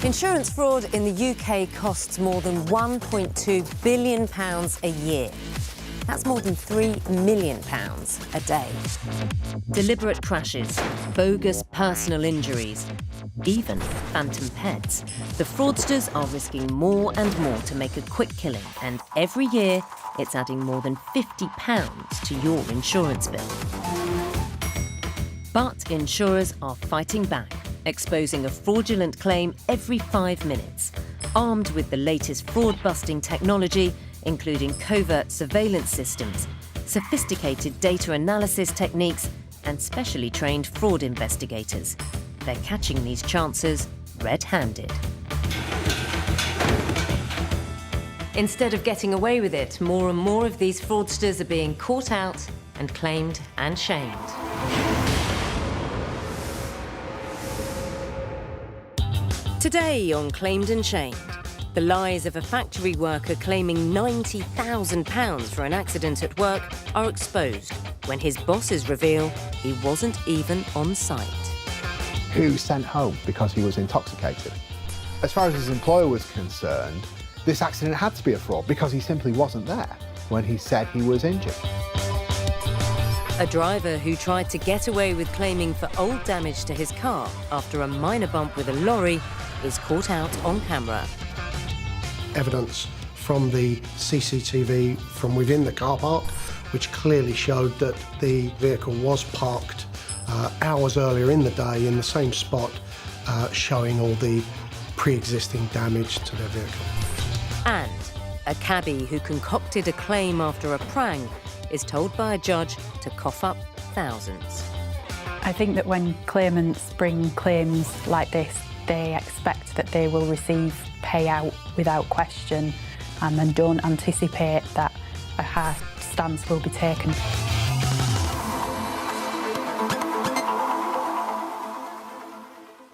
Insurance fraud in the UK costs more than £1.2 billion a year. That's more than £3 million a day. Deliberate crashes, bogus personal injuries, even phantom pets. The fraudsters are risking more and more to make a quick killing, and every year it's adding more than £50 to your insurance bill. But insurers are fighting back, exposing a fraudulent claim every 5 minutes, armed with the latest fraud-busting technology, including covert surveillance systems, sophisticated data analysis techniques, and specially trained fraud investigators. They're catching these chancers red-handed. Instead of getting away with it, more and more of these fraudsters are being caught out and claimed and shamed. Today on Claimed and Shamed, the lies of a factory worker claiming £90,000 for an accident at work are exposed when his bosses reveal he wasn't even on site. Who sent home because he was intoxicated? As far as his employer was concerned, this accident had to be a fraud because he simply wasn't there when he said he was injured. A driver who tried to get away with claiming for old damage to his car after a minor bump with a lorry is caught out on camera. Evidence from the CCTV from within the car park, which clearly showed that the vehicle was parked hours earlier in the day in the same spot, showing all the pre-existing damage to their vehicle. And a cabbie who concocted a claim after a prank is told by a judge to cough up thousands. I think that when claimants bring claims like this, they expect that they will receive payout without question and don't anticipate that a harsh stance will be taken.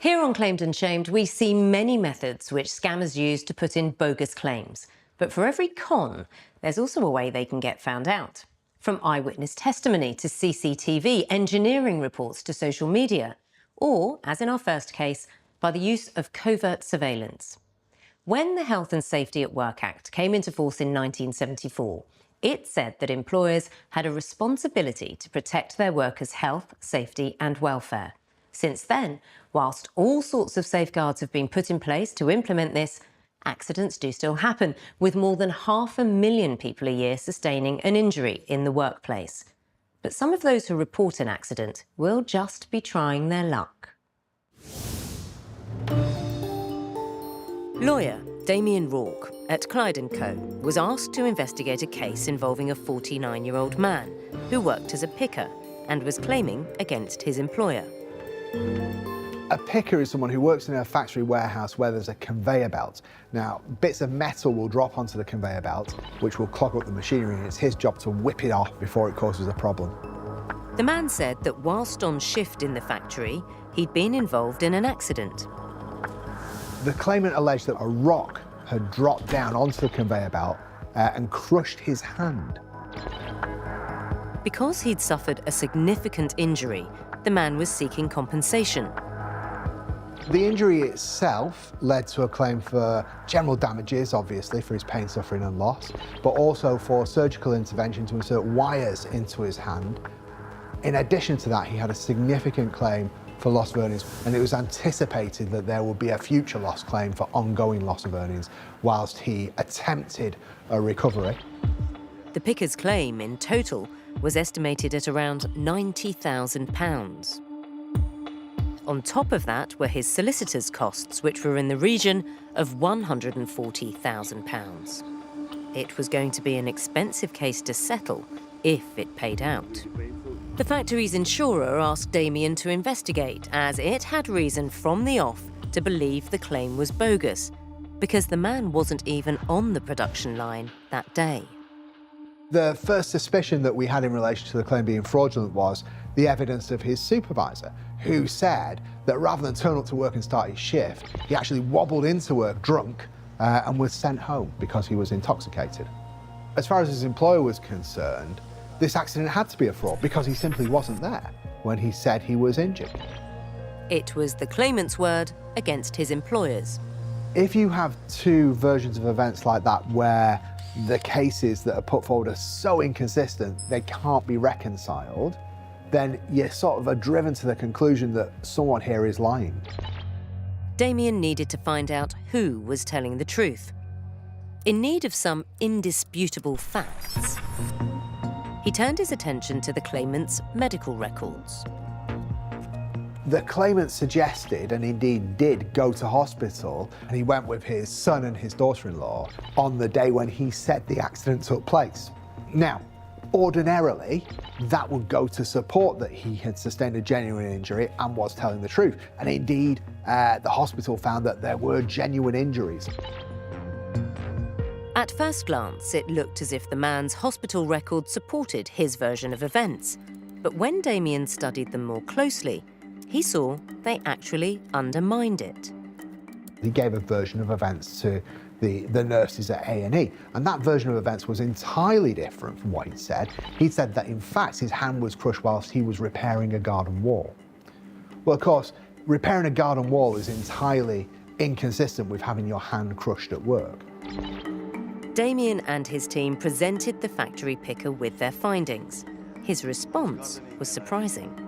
Here on Claimed and Shamed, we see many methods which scammers use to put in bogus claims. But for every con, there's also a way they can get found out. From eyewitness testimony to CCTV, engineering reports to social media, or, as in our first case, by the use of covert surveillance. When the Health and Safety at Work Act came into force in 1974, it said that employers had a responsibility to protect their workers' health, safety and welfare. Since then, whilst all sorts of safeguards have been put in place to implement this, accidents do still happen, with more than 500,000 people a year sustaining an injury in the workplace. But some of those who report an accident will just be trying their luck. Lawyer Damien Rourke at Clyde & Co was asked to investigate a case involving a 49-year-old man who worked as a picker and was claiming against his employer. A picker is someone who works in a factory warehouse where there's a conveyor belt. Now, bits of metal will drop onto the conveyor belt, which will clog up the machinery, and it's his job to whip it off before it causes a problem. The man said that whilst on shift in the factory, he'd been involved in an accident. The claimant alleged that a rock had dropped down onto the conveyor belt and crushed his hand. Because he'd suffered a significant injury, the man was seeking compensation. The injury itself led to a claim for general damages, obviously, for his pain, suffering and loss, but also for surgical intervention to insert wires into his hand. In addition to that, he had a significant claim for loss of earnings, and it was anticipated that there would be a future loss claim for ongoing loss of earnings whilst he attempted a recovery. The picker's claim in total was estimated at around £90,000. On top of that were his solicitor's costs, which were in the region of £140,000. It was going to be an expensive case to settle if it paid out. The factory's insurer asked Damien to investigate, as it had reason from the off to believe the claim was bogus, because the man wasn't even on the production line that day. The first suspicion that we had in relation to the claim being fraudulent was the evidence of his supervisor, who said that rather than turn up to work and start his shift, he actually wobbled into work drunk and was sent home because he was intoxicated. As far as his employer was concerned, this accident had to be a fraud because he simply wasn't there when he said he was injured. It was the claimant's word against his employer's. If you have two versions of events like that where the cases that are put forward are so inconsistent they can't be reconciled, then you sort of are driven to the conclusion that someone here is lying. Damien needed to find out who was telling the truth. In need of some indisputable facts, he turned his attention to the claimant's medical records. The claimant suggested, and indeed did, go to hospital, and he went with his son and his daughter-in-law on the day when he said the accident took place. Now, ordinarily, that would go to support that he had sustained a genuine injury and was telling the truth. And indeed, the hospital found that there were genuine injuries. At first glance, it looked as if the man's hospital record supported his version of events. But when Damien studied them more closely, he saw they actually undermined it. He gave a version of events to the nurses at A&E, and that version of events was entirely different from what he'd said. He said that, in fact, his hand was crushed whilst he was repairing a garden wall. Well, of course, repairing a garden wall is entirely inconsistent with having your hand crushed at work. Damien and his team presented the factory picker with their findings. His response was surprising.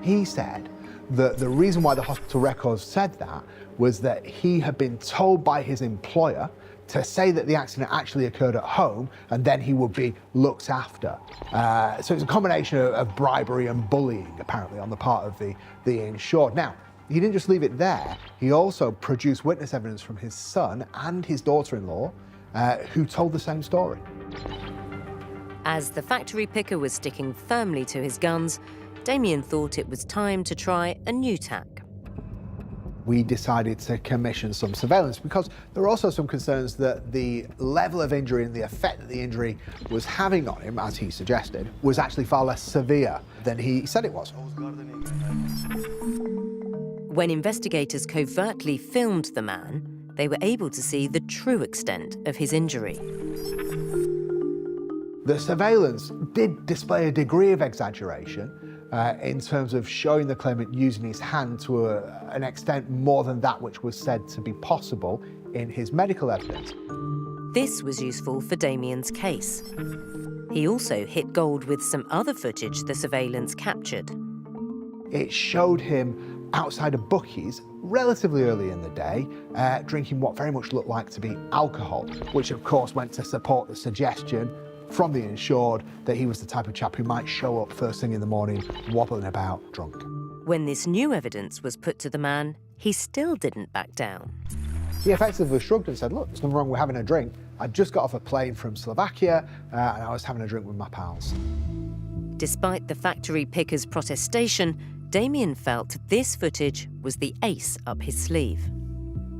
He said that the reason why the hospital records said that was that he had been told by his employer to say that the accident actually occurred at home and then he would be looked after. So it's a combination of bribery and bullying, apparently, on the part of the insured. Now, he didn't just leave it there. He also produced witness evidence from his son and his daughter-in-law who told the same story. As the factory picker was sticking firmly to his guns, Damien thought it was time to try a new tack. We decided to commission some surveillance because there were also some concerns that the level of injury and the effect that the injury was having on him, as he suggested, was actually far less severe than he said it was. When investigators covertly filmed the man, they were able to see the true extent of his injury. The surveillance did display a degree of exaggeration in terms of showing the claimant using his hand to an extent more than that which was said to be possible in his medical evidence. This was useful for Damien's case. He also hit gold with some other footage the surveillance captured. It showed him outside of bookies relatively early in the day, drinking what very much looked like to be alcohol, which of course went to support the suggestion from the insured that he was the type of chap who might show up first thing in the morning, wobbling about, drunk. When this new evidence was put to the man, he still didn't back down. He effectively shrugged and said, look, there's nothing wrong with having a drink. I just got off a plane from Slovakia and I was having a drink with my pals. Despite the factory picker's protestation, Damien felt this footage was the ace up his sleeve.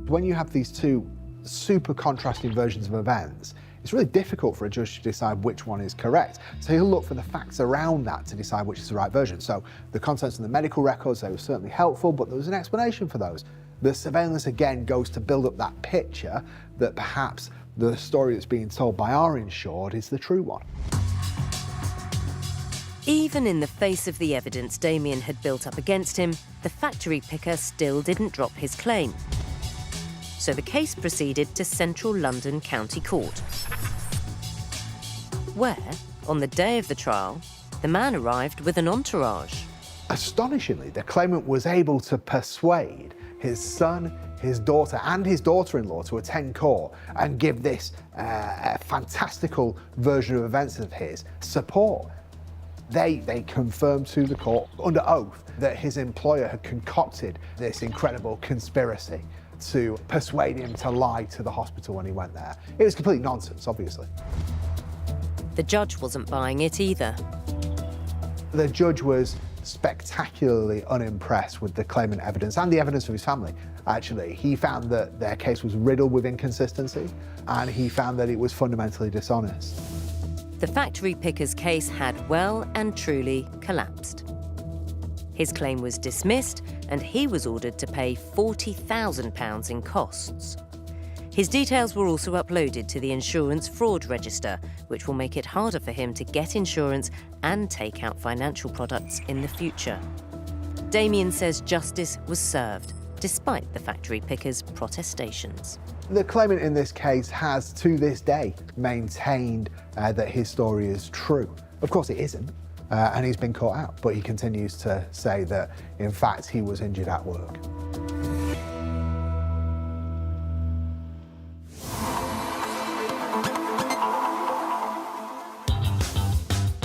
When you have these two super contrasting versions of events, it's really difficult for a judge to decide which one is correct. So he'll look for the facts around that to decide which is the right version. So the contents of the medical records, they were certainly helpful, but there was an explanation for those. The surveillance again goes to build up that picture that perhaps the story that's being told by our insured is the true one. Even in the face of the evidence Damien had built up against him, the factory picker still didn't drop his claim. So the case proceeded to Central London County Court, where, on the day of the trial, the man arrived with an entourage. Astonishingly, the claimant was able to persuade his son, his daughter, and his daughter-in-law to attend court and give this fantastical version of events of his support. They confirmed to the court under oath that his employer had concocted this incredible conspiracy to persuade him to lie to the hospital when he went there. It was complete nonsense, obviously. The judge wasn't buying it either. The judge was spectacularly unimpressed with the claimant evidence and the evidence of his family, actually. He found that their case was riddled with inconsistency, and he found that it was fundamentally dishonest. The factory picker's case had well and truly collapsed. His claim was dismissed, and he was ordered to pay £40,000 in costs. His details were also uploaded to the insurance fraud register, which will make it harder for him to get insurance and take out financial products in the future. Damien says justice was served, despite the factory picker's protestations. The claimant in this case has, to this day, maintained that his story is true. Of course it isn't, and he's been caught out, but he continues to say that, in fact, he was injured at work.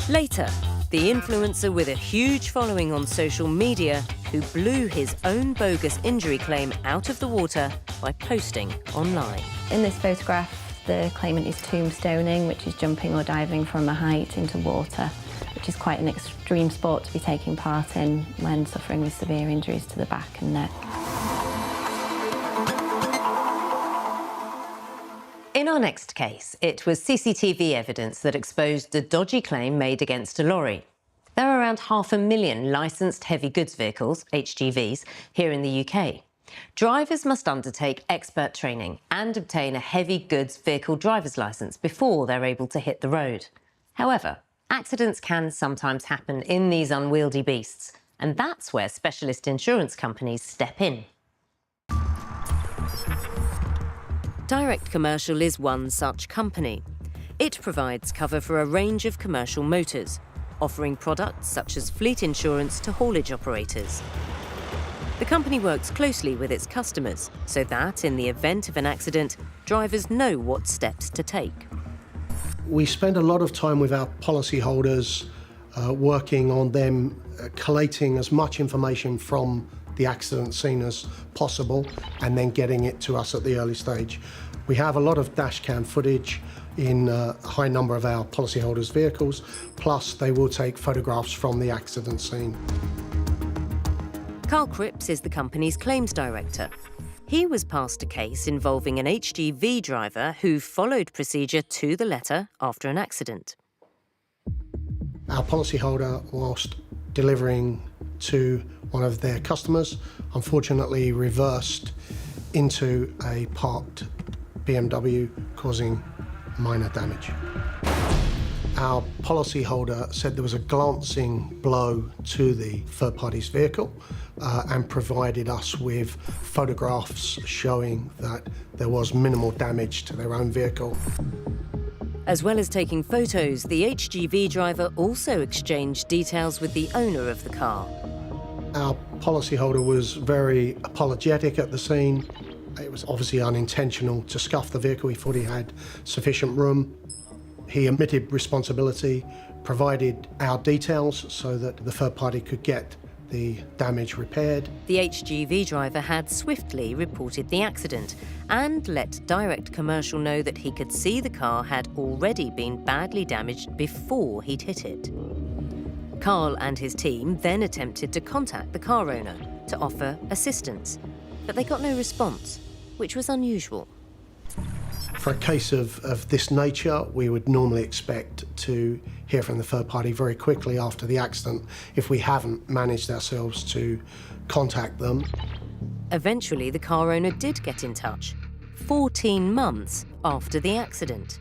Later, the influencer with a huge following on social media who blew his own bogus injury claim out of the water by posting online. In this photograph, the claimant is tombstoning, which is jumping or diving from a height into water, which is quite an extreme sport to be taking part in when suffering with severe injuries to the back and neck. In our next case, it was CCTV evidence that exposed a dodgy claim made against a lorry. There are around 500,000 licensed heavy goods vehicles, HGVs, here in the UK. Drivers must undertake expert training and obtain a heavy goods vehicle driver's licence before they're able to hit the road. However, accidents can sometimes happen in these unwieldy beasts, and that's where specialist insurance companies step in. Direct Commercial is one such company. It provides cover for a range of commercial motors, offering products such as fleet insurance to haulage operators. The company works closely with its customers so that, in the event of an accident, drivers know what steps to take. We spend a lot of time with our policyholders, working on them collating as much information from the accident scene as possible and then getting it to us at the early stage. We have a lot of dash cam footage in a high number of our policyholders' vehicles, plus they will take photographs from the accident scene. Carl Cripps is the company's claims director. He was passed a case involving an HGV driver who followed procedure to the letter after an accident. Our policyholder, whilst delivering to one of their customers, unfortunately reversed into a parked BMW, causing minor damage. Our policyholder said there was a glancing blow to the third party's vehicle and provided us with photographs showing that there was minimal damage to their own vehicle. As well as taking photos, the HGV driver also exchanged details with the owner of the car. Our policyholder was very apologetic at the scene. It was obviously unintentional to scuff the vehicle. He thought he had sufficient room. He admitted responsibility, provided our details so that the third party could get the damage repaired. The HGV driver had swiftly reported the accident and let Direct Commercial know that he could see the car had already been badly damaged before he'd hit it. Carl and his team then attempted to contact the car owner to offer assistance, but they got no response, which was unusual. For a case of this nature, we would normally expect to hear from the third party very quickly after the accident if we haven't managed ourselves to contact them. Eventually, the car owner did get in touch, 14 months after the accident.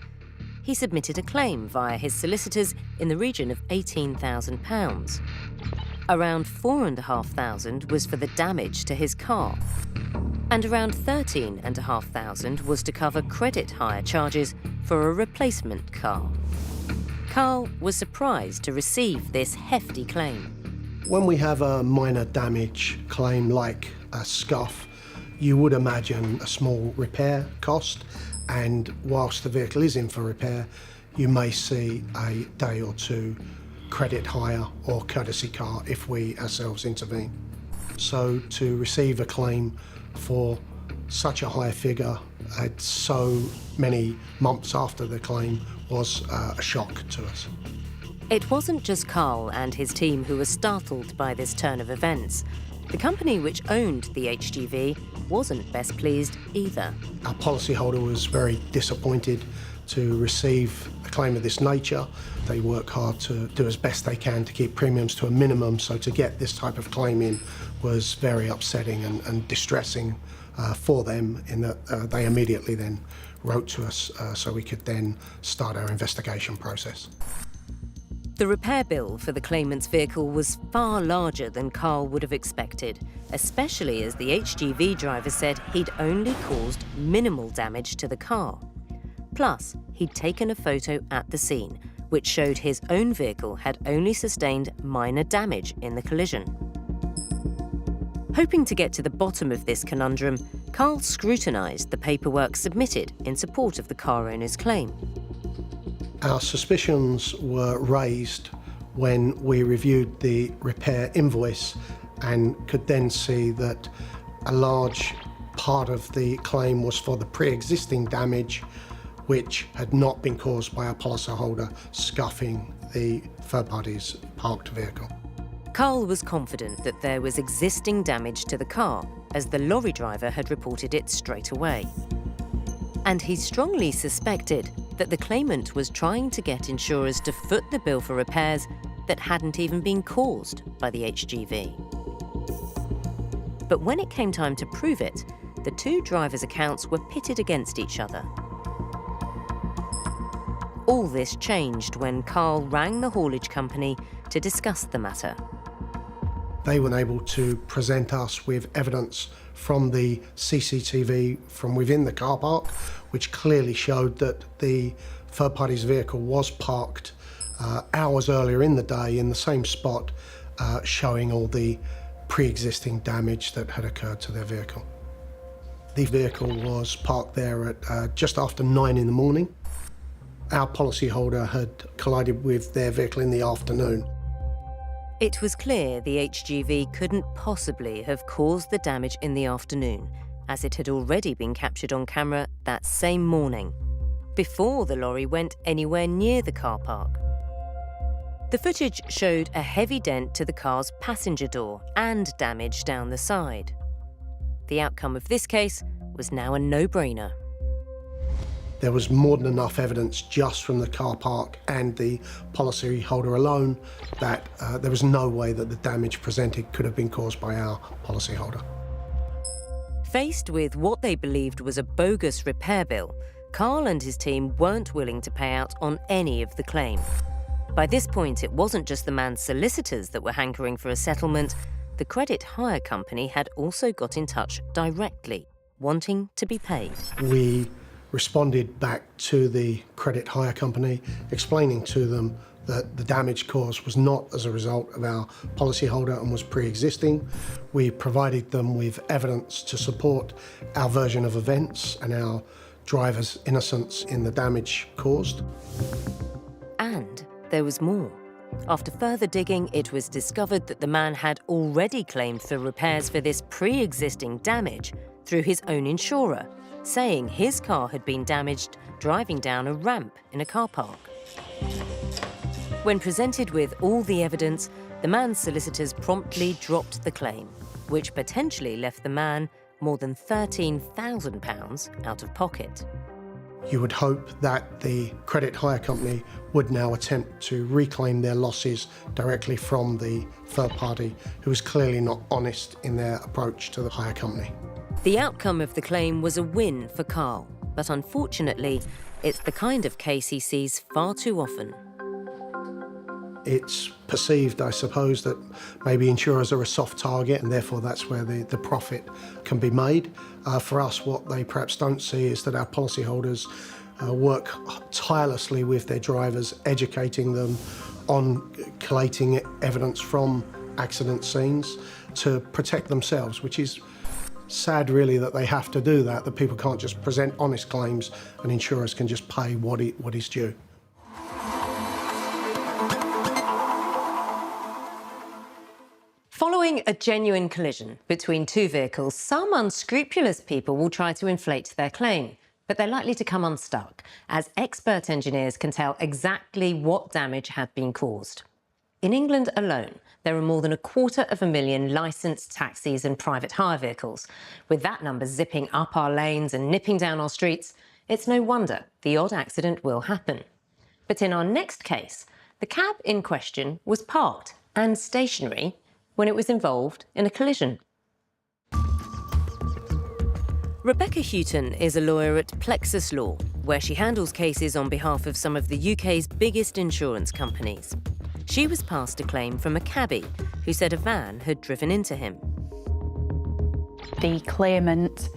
He submitted a claim via his solicitors in the region of £18,000. Around £4,500 was for the damage to his car, and around £13,500 was to cover credit hire charges for a replacement car. Carl was surprised to receive this hefty claim. When we have a minor damage claim like a scuff, you would imagine a small repair cost, and whilst the vehicle is in for repair, you may see a day or two credit hire or courtesy car if we ourselves intervene. So to receive a claim for such a high figure at so many months after the claim was a shock to us. It wasn't just Carl and his team who were startled by this turn of events. The company which owned the HGV wasn't best pleased either. Our policyholder was very disappointed to receive a claim of this nature. They work hard to do as best they can to keep premiums to a minimum, so to get this type of claim in was very upsetting and distressing for them, in that they immediately then wrote to us so we could then start our investigation process. The repair bill for the claimant's vehicle was far larger than Carl would have expected, especially as the HGV driver said he'd only caused minimal damage to the car. Plus, he'd taken a photo at the scene, which showed his own vehicle had only sustained minor damage in the collision. Hoping to get to the bottom of this conundrum, Carl scrutinised the paperwork submitted in support of the car owner's claim. Our suspicions were raised when we reviewed the repair invoice and could then see that a large part of the claim was for the pre-existing damage which had not been caused by our policyholder scuffing the third party's parked vehicle. Carl was confident that there was existing damage to the car, as the lorry driver had reported it straight away. And he strongly suspected that the claimant was trying to get insurers to foot the bill for repairs that hadn't even been caused by the HGV. But when it came time to prove it, the two drivers' accounts were pitted against each other. All this changed when Carl rang the haulage company to discuss the matter. They were able to present us with evidence from the CCTV from within the car park, which clearly showed that the third party's vehicle was parked hours earlier in the day in the same spot, showing all the pre-existing damage that had occurred to their vehicle. The vehicle was parked there at just after 9 in the morning. Our policyholder had collided with their vehicle in the afternoon. It was clear the HGV couldn't possibly have caused the damage in the afternoon, as it had already been captured on camera that same morning, before the lorry went anywhere near the car park. The footage showed a heavy dent to the car's passenger door and damage down the side. The outcome of this case was now a no-brainer. There was more than enough evidence just from the car park and the policyholder alone that there was no way that the damage presented could have been caused by our policyholder. Faced with what they believed was a bogus repair bill, Carl and his team weren't willing to pay out on any of the claim. By this point, it wasn't just the man's solicitors that were hankering for a settlement. The credit hire company had also got in touch directly, wanting to be paid. We responded back to the credit hire company, explaining to them that the damage caused was not as a result of our policyholder and was pre-existing. We provided them with evidence to support our version of events and our driver's innocence in the damage caused. And there was more. After further digging, it was discovered that the man had already claimed for repairs for this pre-existing damage through his own insurer, saying his car had been damaged driving down a ramp in a car park. When presented with all the evidence, the man's solicitors promptly dropped the claim, which potentially left the man more than £13,000 out of pocket. You would hope that the credit hire company would now attempt to reclaim their losses directly from the third party, who was clearly not honest in their approach to the hire company. The outcome of the claim was a win for Carl, but unfortunately, it's the kind of case he sees far too often. It's perceived, I suppose, that maybe insurers are a soft target and therefore that's where the profit can be made. For us, what they perhaps don't see is that our policyholders work tirelessly with their drivers, educating them on collating evidence from accident scenes to protect themselves, which is sad really that they have to do that people can't just present honest claims and insurers can just pay what is due. Following a genuine collision between two vehicles, some unscrupulous people will try to inflate their claim, but they're likely to come unstuck, as expert engineers can tell exactly what damage had been caused. In England alone, there are more than 250,000 licensed taxis and private hire vehicles. With that number zipping up our lanes and nipping down our streets, it's no wonder the odd accident will happen. But in our next case, the cab in question was parked and stationary when it was involved in a collision. Rebecca Houghton is a lawyer at Plexus Law, where she handles cases on behalf of some of the UK's biggest insurance companies. She was passed a claim from a cabbie who said a van had driven into him. The claimant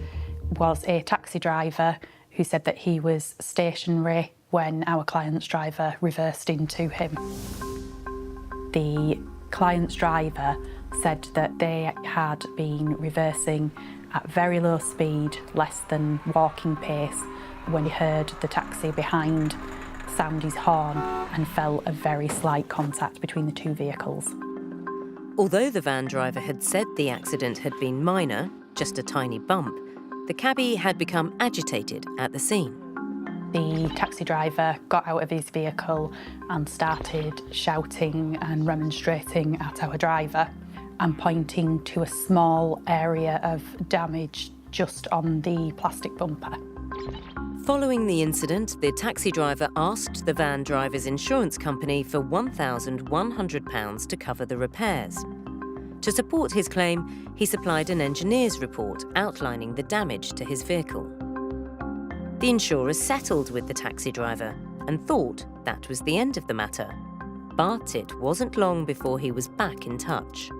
was a taxi driver who said that he was stationary when our client's driver reversed into him. The client's driver said that they had been reversing at very low speed, less than walking pace, when he heard the taxi behind sound his horn and felt a very slight contact between the two vehicles. Although the van driver had said the accident had been minor, just a tiny bump, the cabbie had become agitated at the scene. The taxi driver got out of his vehicle and started shouting and remonstrating at our driver and pointing to a small area of damage just on the plastic bumper. Following the incident, the taxi driver asked the van driver's insurance company for £1,100 to cover the repairs. To support his claim, he supplied an engineer's report outlining the damage to his vehicle. The insurer settled with the taxi driver and thought that was the end of the matter. But it wasn't long before he was back in touch.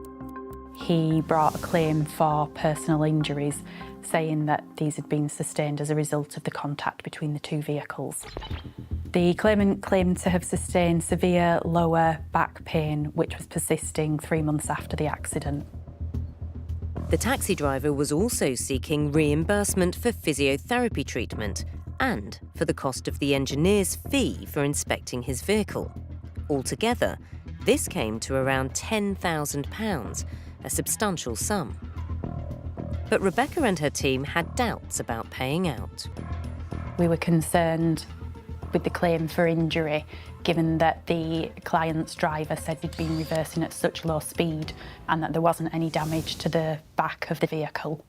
He brought a claim for personal injuries, saying that these had been sustained as a result of the contact between the two vehicles. The claimant claimed to have sustained severe lower back pain, which was persisting 3 months after the accident. The taxi driver was also seeking reimbursement for physiotherapy treatment and for the cost of the engineer's fee for inspecting his vehicle. Altogether, this came to around £10,000, a substantial sum. But Rebecca and her team had doubts about paying out. We were concerned with the claim for injury, given that the client's driver said he'd been reversing at such low speed and that there wasn't any damage to the back of the vehicle.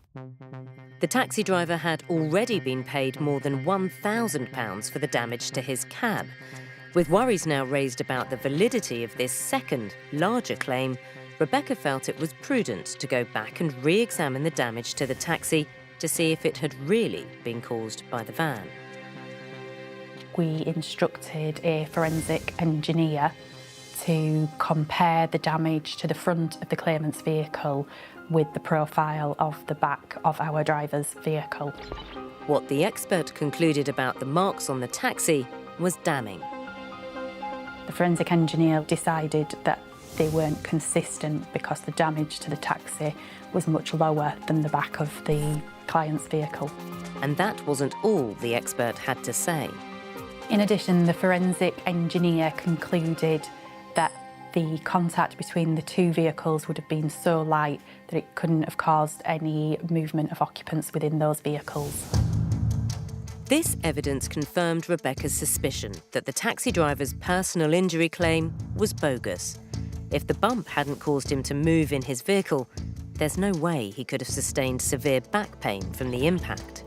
The taxi driver had already been paid more than £1,000 for the damage to his cab. With worries now raised about the validity of this second, larger claim, Rebecca felt it was prudent to go back and re-examine the damage to the taxi to see if it had really been caused by the van. We instructed a forensic engineer to compare the damage to the front of the claimant's vehicle with the profile of the back of our driver's vehicle. What the expert concluded about the marks on the taxi was damning. The forensic engineer decided that they weren't consistent because the damage to the taxi was much lower than the back of the client's vehicle. And that wasn't all the expert had to say. In addition, the forensic engineer concluded that the contact between the two vehicles would have been so light that it couldn't have caused any movement of occupants within those vehicles. This evidence confirmed Rebecca's suspicion that the taxi driver's personal injury claim was bogus. If the bump hadn't caused him to move in his vehicle, there's no way he could have sustained severe back pain from the impact.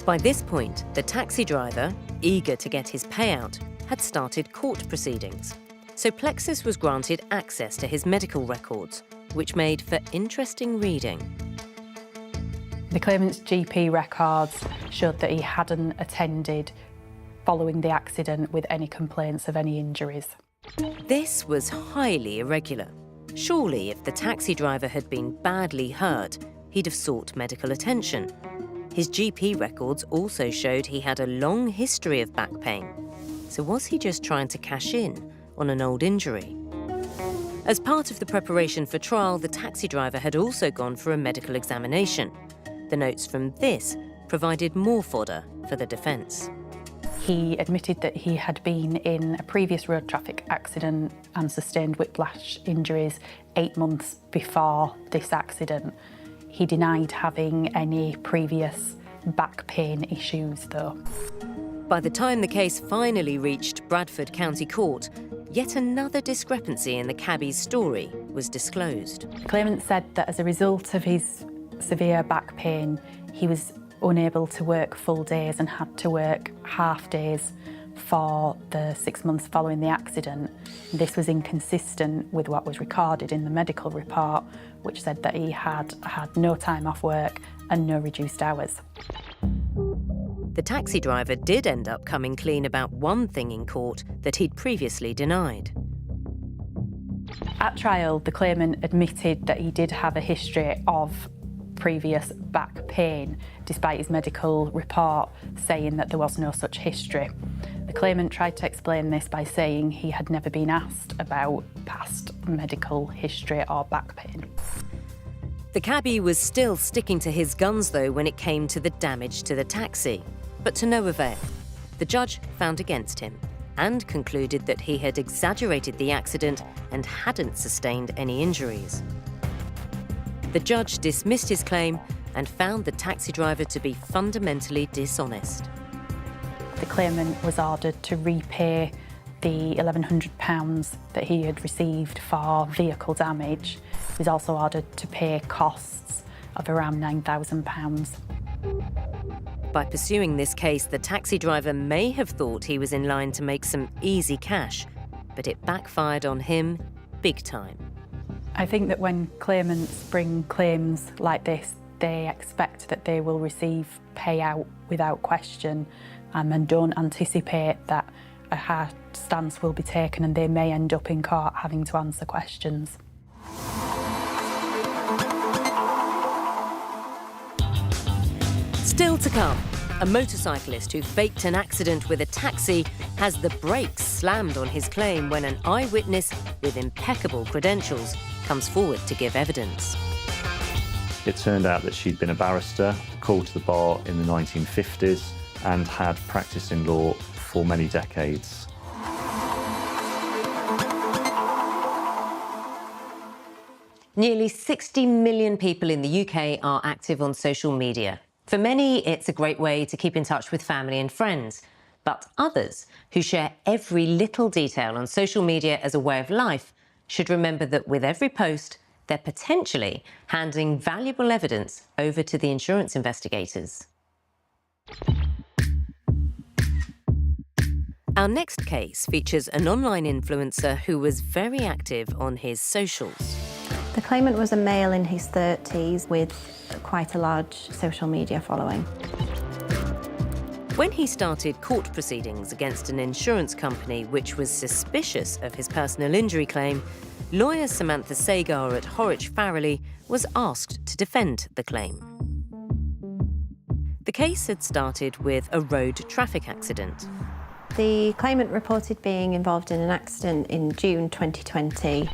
By this point, the taxi driver, eager to get his payout, had started court proceedings. So Plexus was granted access to his medical records, which made for interesting reading. The claimant's GP records showed that he hadn't attended following the accident with any complaints of any injuries. This was highly irregular. Surely, if the taxi driver had been badly hurt, he'd have sought medical attention. His GP records also showed he had a long history of back pain. So was he just trying to cash in on an old injury? As part of the preparation for trial, the taxi driver had also gone for a medical examination. The notes from this provided more fodder for the defence. He admitted that he had been in a previous road traffic accident and sustained whiplash injuries 8 months before this accident. He denied having any previous back pain issues, though. By the time the case finally reached Bradford County Court, yet another discrepancy in the cabbie's story was disclosed. The claimant said that as a result of his severe back pain, he was unable to work full days and had to work half days for the 6 months following the accident. This was inconsistent with what was recorded in the medical report, which said that he had had no time off work and no reduced hours. The taxi driver did end up coming clean about one thing in court that he'd previously denied. At trial, the claimant admitted that he did have a history of previous back pain, despite his medical report saying that there was no such history. The claimant tried to explain this by saying he had never been asked about past medical history or back pain. The cabbie was still sticking to his guns, though, when it came to the damage to the taxi, but to no avail. The judge found against him and concluded that he had exaggerated the accident and hadn't sustained any injuries. The judge dismissed his claim and found the taxi driver to be fundamentally dishonest. The claimant was ordered to repay the £1,100 that he had received for vehicle damage. He was also ordered to pay costs of around £9,000. By pursuing this case, the taxi driver may have thought he was in line to make some easy cash, but it backfired on him big time. I think that when claimants bring claims like this, they expect that they will receive payout without question, and don't anticipate that a hard stance will be taken and they may end up in court having to answer questions. Still to come, a motorcyclist who faked an accident with a taxi has the brakes slammed on his claim when an eyewitness with impeccable credentials comes forward to give evidence. It turned out that she'd been a barrister, called to the bar in the 1950s, and had practiced in law for many decades. Nearly 60 million people in the UK are active on social media. For many, it's a great way to keep in touch with family and friends. But others who share every little detail on social media as a way of life should remember that with every post, they're potentially handing valuable evidence over to the insurance investigators. Our next case features an online influencer who was very active on his socials. The claimant was a male in his 30s with quite a large social media following. When he started court proceedings against an insurance company which was suspicious of his personal injury claim, lawyer Samantha Sagar at Horwich Farrelly was asked to defend the claim. The case had started with a road traffic accident. The claimant reported being involved in an accident in June 2020.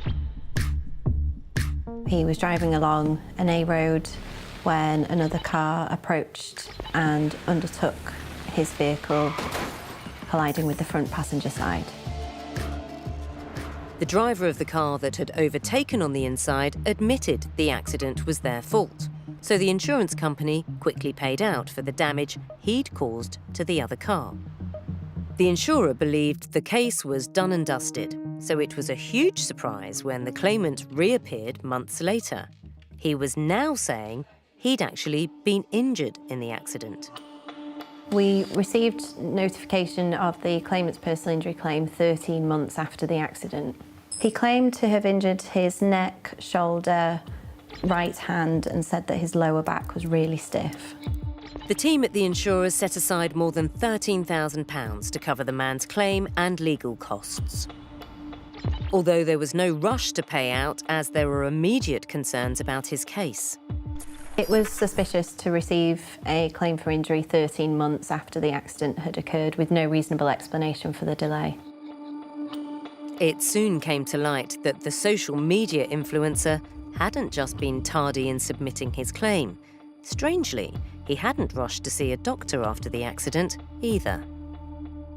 He was driving along an A road when another car approached and undertook his vehicle, colliding with the front passenger side. The driver of the car that had overtaken on the inside admitted the accident was their fault, so the insurance company quickly paid out for the damage he'd caused to the other car. The insurer believed the case was done and dusted, so it was a huge surprise when the claimant reappeared months later. He was now saying he'd actually been injured in the accident. We received notification of the claimant's personal injury claim 13 months after the accident. He claimed to have injured his neck, shoulder, right hand, and said that his lower back was really stiff. The team at the insurers set aside more than £13,000 to cover the man's claim and legal costs. Although there was no rush to pay out, as there were immediate concerns about his case. It was suspicious to receive a claim for injury 13 months after the accident had occurred with no reasonable explanation for the delay. It soon came to light that the social media influencer hadn't just been tardy in submitting his claim. Strangely, he hadn't rushed to see a doctor after the accident either.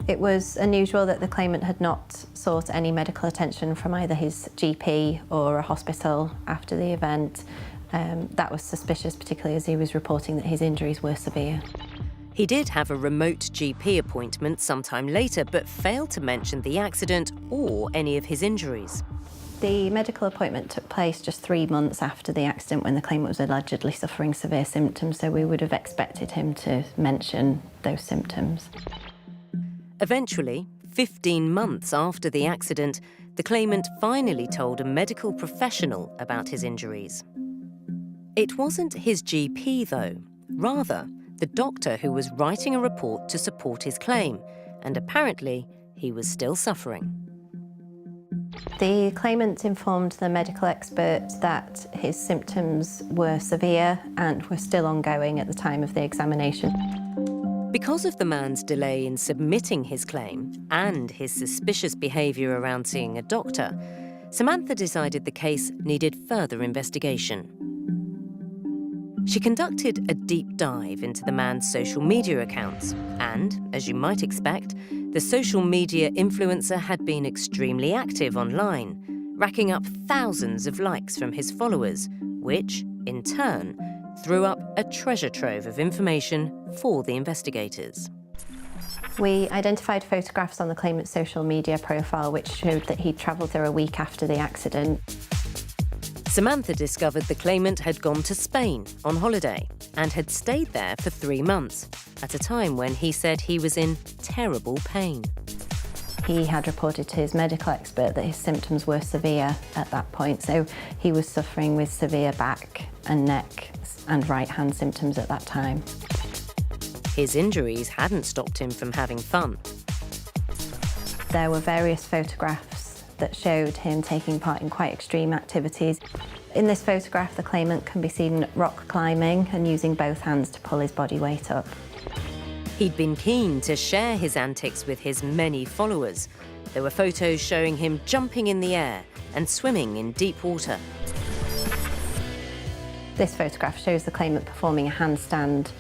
It was unusual that the claimant had not sought any medical attention from either his GP or a hospital after the event. That was suspicious, particularly as he was reporting that his injuries were severe. He did have a remote GP appointment sometime later, but failed to mention the accident or any of his injuries. The medical appointment took place just 3 months after the accident when the claimant was allegedly suffering severe symptoms, so we would have expected him to mention those symptoms. Eventually, 15 months after the accident, the claimant finally told a medical professional about his injuries. It wasn't his GP, though. Rather, the doctor who was writing a report to support his claim, and apparently he was still suffering. The claimant informed the medical expert that his symptoms were severe and were still ongoing at the time of the examination. Because of the man's delay in submitting his claim and his suspicious behaviour around seeing a doctor, Samantha decided the case needed further investigation. She conducted a deep dive into the man's social media accounts and, as you might expect, the social media influencer had been extremely active online, racking up thousands of likes from his followers, which, in turn, threw up a treasure trove of information for the investigators. We identified photographs on the claimant's social media profile which showed that he'd travelled there a week after the accident. Samantha discovered the claimant had gone to Spain on holiday and had stayed there for 3 months, at a time when he said he was in terrible pain. He had reported to his medical expert that his symptoms were severe at that point, so he was suffering with severe back and neck and right hand symptoms at that time. His injuries hadn't stopped him from having fun. There were various photographs that showed him taking part in quite extreme activities. In this photograph, the claimant can be seen rock climbing and using both hands to pull his body weight up. He'd been keen to share his antics with his many followers. There were photos showing him jumping in the air and swimming in deep water. This photograph shows the claimant performing a handstand,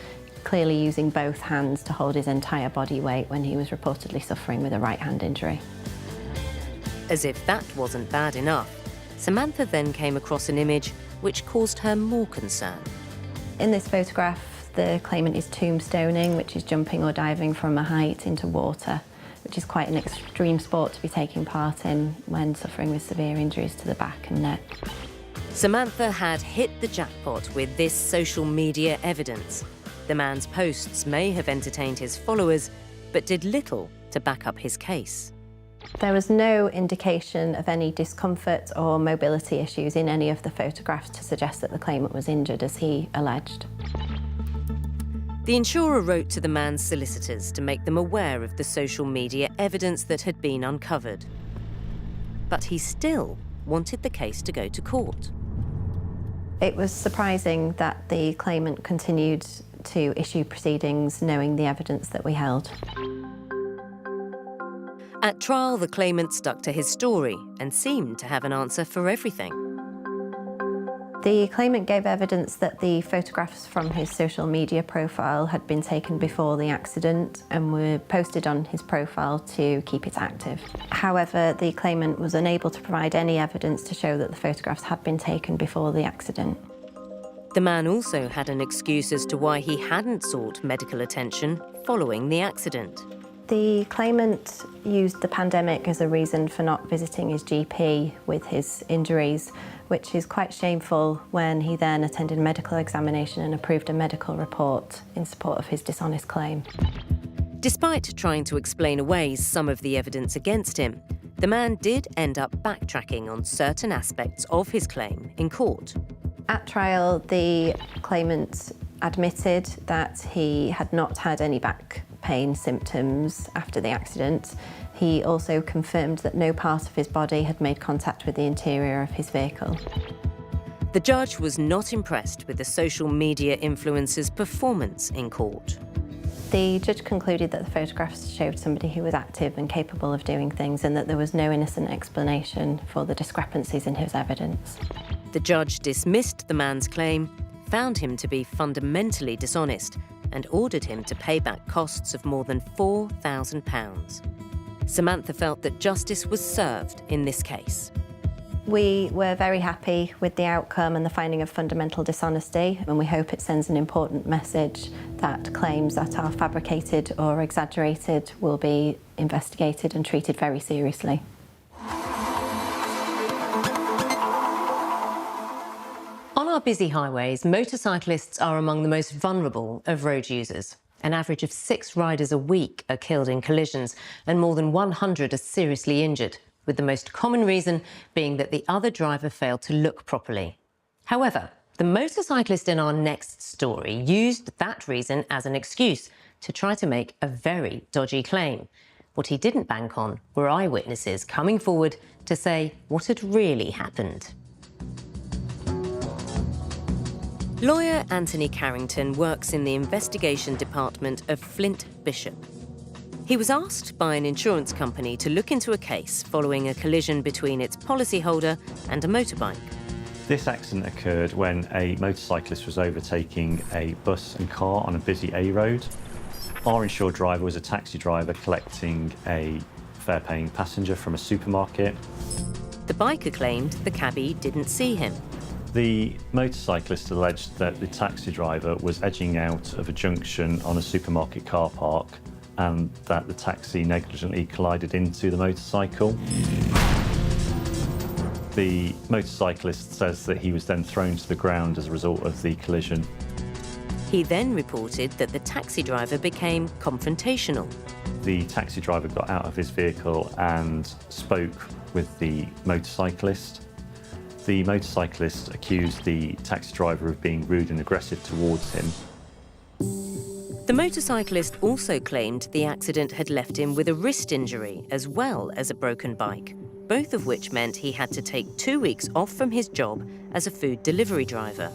clearly using both hands to hold his entire body weight when he was reportedly suffering with a right hand injury. As if that wasn't bad enough, Samantha then came across an image which caused her more concern. In this photograph, the claimant is tombstoning, which is jumping or diving from a height into water, which is quite an extreme sport to be taking part in when suffering with severe injuries to the back and neck. Samantha had hit the jackpot with this social media evidence. The man's posts may have entertained his followers, but did little to back up his case. There was no indication of any discomfort or mobility issues in any of the photographs to suggest that the claimant was injured, as he alleged. The insurer wrote to the man's solicitors to make them aware of the social media evidence that had been uncovered. But he still wanted the case to go to court. It was surprising that the claimant continued to issue proceedings knowing the evidence that we held. At trial, the claimant stuck to his story and seemed to have an answer for everything. The claimant gave evidence that the photographs from his social media profile had been taken before the accident and were posted on his profile to keep it active. However, the claimant was unable to provide any evidence to show that the photographs had been taken before the accident. The man also had an excuse as to why he hadn't sought medical attention following the accident. The claimant used the pandemic as a reason for not visiting his GP with his injuries, which is quite shameful when he then attended a medical examination and approved a medical report in support of his dishonest claim. Despite trying to explain away some of the evidence against him, the man did end up backtracking on certain aspects of his claim in court. At trial, the claimant admitted that he had not had any back pain symptoms after the accident. He also confirmed that no part of his body had made contact with the interior of his vehicle. The judge was not impressed with the social media influencer's performance in court. The judge concluded that the photographs showed somebody who was active and capable of doing things, and that there was no innocent explanation for the discrepancies in his evidence. The judge dismissed the man's claim, found him to be fundamentally dishonest, and ordered him to pay back costs of more than £4,000. Samantha felt that justice was served in this case. We were very happy with the outcome and the finding of fundamental dishonesty, and we hope it sends an important message that claims that are fabricated or exaggerated will be investigated and treated very seriously. On our busy highways, motorcyclists are among the most vulnerable of road users. An average of 6 riders a week are killed in collisions, and more than 100 are seriously injured, with the most common reason being that the other driver failed to look properly. However, The motorcyclist in our next story used that reason as an excuse to try to make a very dodgy claim. What he didn't bank on were eyewitnesses coming forward to say what had really happened. Lawyer Anthony Carrington works in the investigation department of Flint Bishop. He was asked by an insurance company to look into a case following a collision between its policyholder and a motorbike. This accident occurred when a motorcyclist was overtaking a bus and car on a busy A road. Our insured driver was a taxi driver collecting a fare-paying passenger from a supermarket. The biker claimed the cabbie didn't see him. The motorcyclist alleged that the taxi driver was edging out of a junction on a supermarket car park and that the taxi negligently collided into the motorcycle. The motorcyclist says that he was then thrown to the ground as a result of the collision. He then reported that the taxi driver became confrontational. The taxi driver got out of his vehicle and spoke with the motorcyclist. The motorcyclist accused the taxi driver of being rude and aggressive towards him. The motorcyclist also claimed the accident had left him with a wrist injury as well as a broken bike, both of which meant he had to take 2 weeks off from his job as a food delivery driver.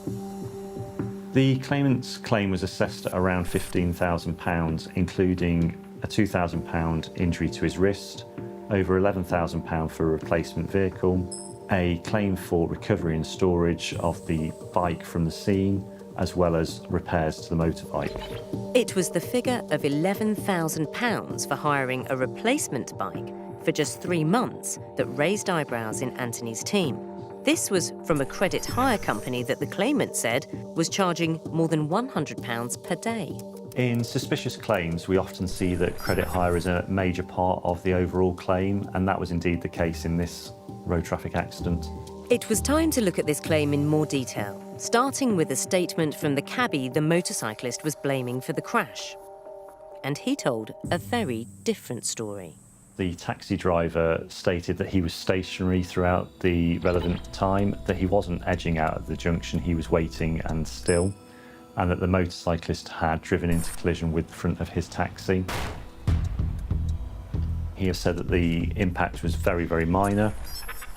The claimant's claim was assessed at around £15,000, including a £2,000 injury to his wrist, over £11,000 for a replacement vehicle, a claim for recovery and storage of the bike from the scene, as well as repairs to the motorbike. It was the figure of £11,000 for hiring a replacement bike for just 3 months that raised eyebrows in Anthony's team. This was from a credit hire company that the claimant said was charging more than £100 per day. In suspicious claims, we often see that credit hire is a major part of the overall claim, and that was indeed the case in this road traffic accident. It was time to look at this claim in more detail, starting with a statement from the cabbie the motorcyclist was blaming for the crash. And he told a very different story. The taxi driver stated that he was stationary throughout the relevant time, that he wasn't edging out of the junction, he was waiting and still, and that the motorcyclist had driven into collision with the front of his taxi. He has said that the impact was very, very minor,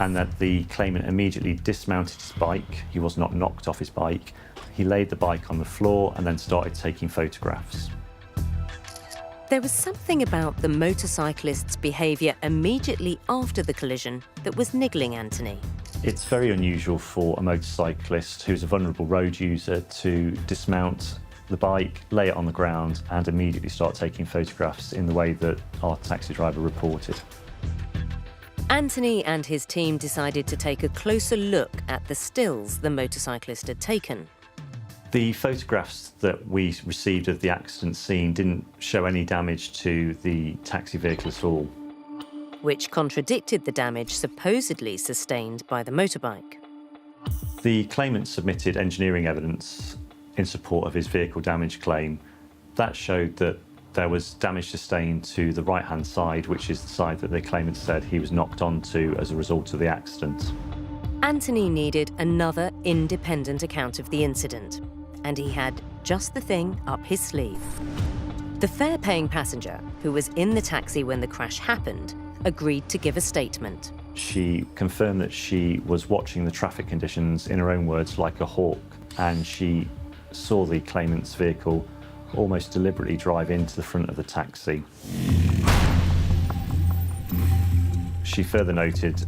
and that the claimant immediately dismounted his bike. He was not knocked off his bike. He laid the bike on the floor and then started taking photographs. There was something about the motorcyclist's behaviour immediately after the collision that was niggling Anthony. It's very unusual for a motorcyclist who's a vulnerable road user to dismount the bike, lay it on the ground and immediately start taking photographs in the way that our taxi driver reported. Anthony and his team decided to take a closer look at the stills the motorcyclist had taken. The photographs that we received of the accident scene didn't show any damage to the taxi vehicle at all, which contradicted the damage supposedly sustained by the motorbike. The claimant submitted engineering evidence in support of his vehicle damage claim. That showed that there was damage sustained to the right-hand side, which is the side that the claimant said he was knocked onto as a result of the accident. Anthony needed another independent account of the incident, and he had just the thing up his sleeve. The fare-paying passenger, who was in the taxi when the crash happened, agreed to give a statement. She confirmed that she was watching the traffic conditions, in her own words, like a hawk, and she saw the claimant's vehicle almost deliberately drive into the front of the taxi. She further noted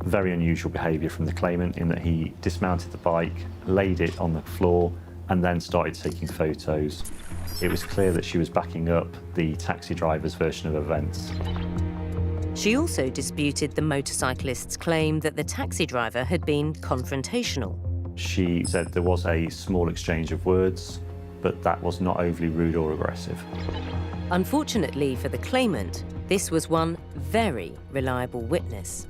very unusual behaviour from the claimant in that he dismounted the bike, laid it on the floor, and then started taking photos. It was clear that she was backing up the taxi driver's version of events. She also disputed the motorcyclist's claim that the taxi driver had been confrontational. She said there was a small exchange of words, but that was not overly rude or aggressive. Unfortunately for the claimant, this was one very reliable witness.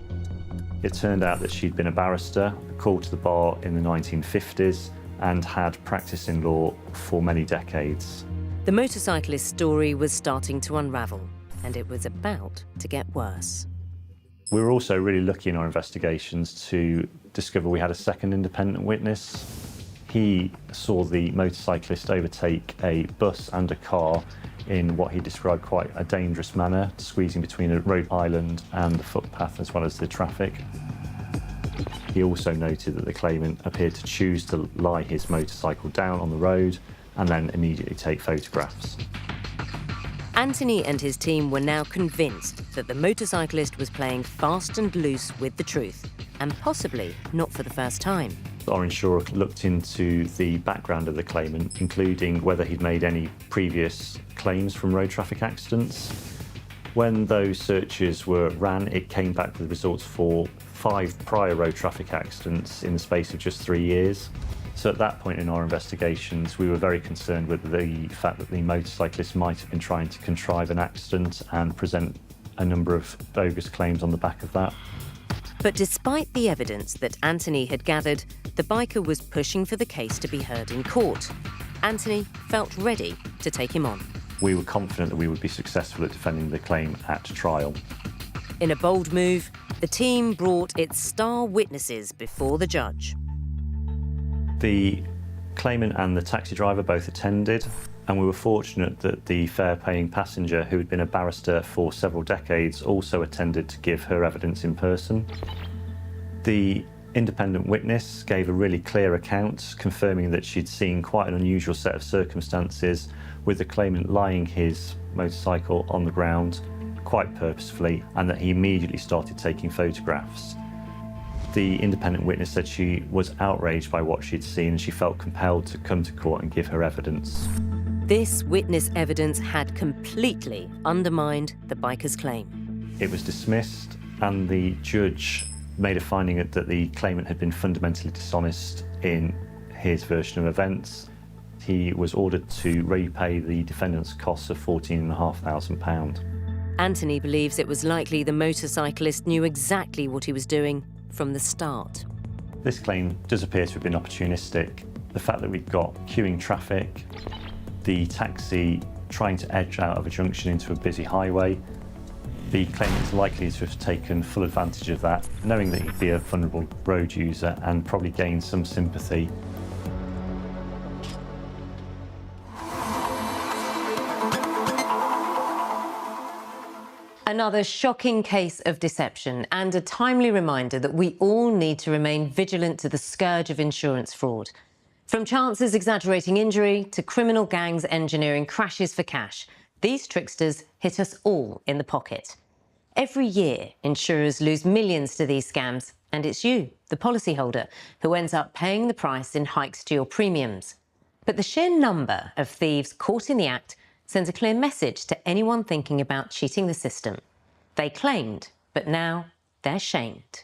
It turned out that she'd been a barrister, called to the bar in the 1950s, and had practiced in law for many decades. The motorcyclist's story was starting to unravel, and it was about to get worse. We were also really lucky in our investigations to discover we had a second independent witness. He saw the motorcyclist overtake a bus and a car in what he described quite a dangerous manner, squeezing between a road island and the footpath as well as the traffic. He also noted that the claimant appeared to choose to lie his motorcycle down on the road and then immediately take photographs. Anthony and his team were now convinced that the motorcyclist was playing fast and loose with the truth, and possibly not for the first time. Our insurer looked into the background of the claimant, including whether he'd made any previous claims from road traffic accidents. When those searches were ran, it came back with results for 5 prior road traffic accidents in the space of just 3 years. So at that point in our investigations, we were very concerned with the fact that the motorcyclist might have been trying to contrive an accident and present a number of bogus claims on the back of that. But despite the evidence that Anthony had gathered, the biker was pushing for the case to be heard in court. Anthony felt ready to take him on. We were confident that we would be successful at defending the claim at trial. In a bold move, the team brought its star witnesses before the judge. The claimant and the taxi driver both attended, and we were fortunate that the fare-paying passenger, who had been a barrister for several decades, also attended to give her evidence in person. The independent witness gave a really clear account, confirming that she'd seen quite an unusual set of circumstances, with the claimant lying his motorcycle on the ground quite purposefully, and that he immediately started taking photographs. The independent witness said she was outraged by what she'd seen and she felt compelled to come to court and give her evidence. This witness evidence had completely undermined the biker's claim. It was dismissed, and the judge made a finding that the claimant had been fundamentally dishonest in his version of events. He was ordered to repay the defendant's costs of £14,500. Anthony believes it was likely the motorcyclist knew exactly what he was doing from the start. This claim does appear to have been opportunistic. The fact that we've got queuing traffic, the taxi trying to edge out of a junction into a busy highway, the claimant is likely to have taken full advantage of that, knowing that he'd be a vulnerable road user and probably gain some sympathy. Another shocking case of deception and a timely reminder that we all need to remain vigilant to the scourge of insurance fraud. From chancers exaggerating injury to criminal gangs engineering crashes for cash, these tricksters hit us all in the pocket. Every year, insurers lose millions to these scams, and it's you, the policyholder, who ends up paying the price in hikes to your premiums. But the sheer number of thieves caught in the act sends a clear message to anyone thinking about cheating the system. They claimed, but now they're shamed.